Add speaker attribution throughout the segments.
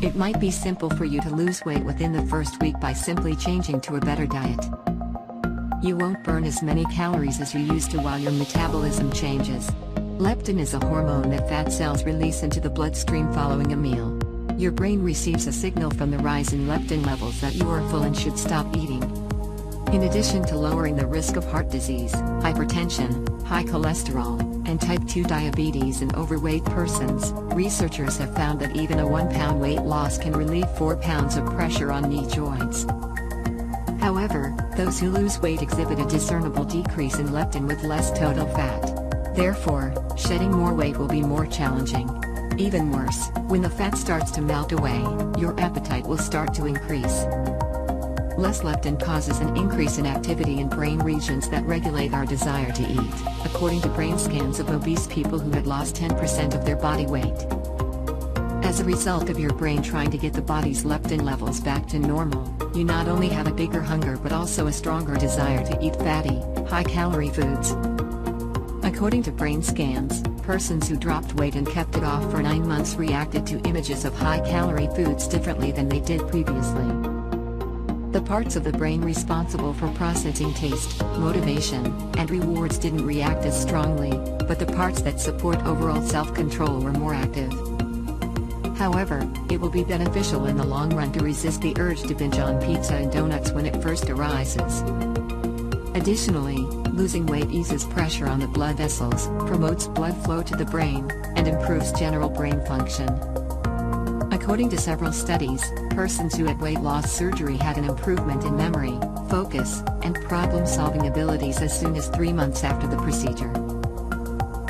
Speaker 1: It might be simple for you to lose weight within the first week by simply changing to a better diet. You won't burn as many calories as you used to while your metabolism changes. Leptin is a hormone that fat cells release into the bloodstream following a meal. Your brain receives a signal from the rise in leptin levels that you are full and should stop eating. In addition to lowering the risk of heart disease, hypertension, high cholesterol, and type 2 diabetes in overweight persons, researchers have found that even a 1-pound weight loss can relieve 4 pounds of pressure on knee joints. However, those who lose weight exhibit a discernible decrease in leptin with less total fat. Therefore, shedding more weight will be more challenging. Even worse, when the fat starts to melt away, your appetite will start to increase. Less leptin causes an increase in activity in brain regions that regulate our desire to eat, according to brain scans of obese people who had lost 10% of their body weight. As a result of your brain trying to get the body's leptin levels back to normal, you not only have a bigger hunger but also a stronger desire to eat fatty, high-calorie foods. According to brain scans, persons who dropped weight and kept it off for 9 months reacted to images of high-calorie foods differently than they did previously. The parts of the brain responsible for processing taste, motivation, and rewards didn't react as strongly, but the parts that support overall self-control were more active. However, it will be beneficial in the long run to resist the urge to binge on pizza and donuts when it first arises. Additionally, losing weight eases pressure on the blood vessels, promotes blood flow to the brain, and improves general brain function. According to several studies, persons who had weight loss surgery had an improvement in memory, focus, and problem-solving abilities as soon as 3 months after the procedure.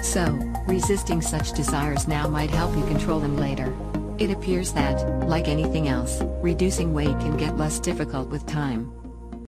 Speaker 1: So, resisting such desires now might help you control them later. It appears that, like anything else, reducing weight can get less difficult with time.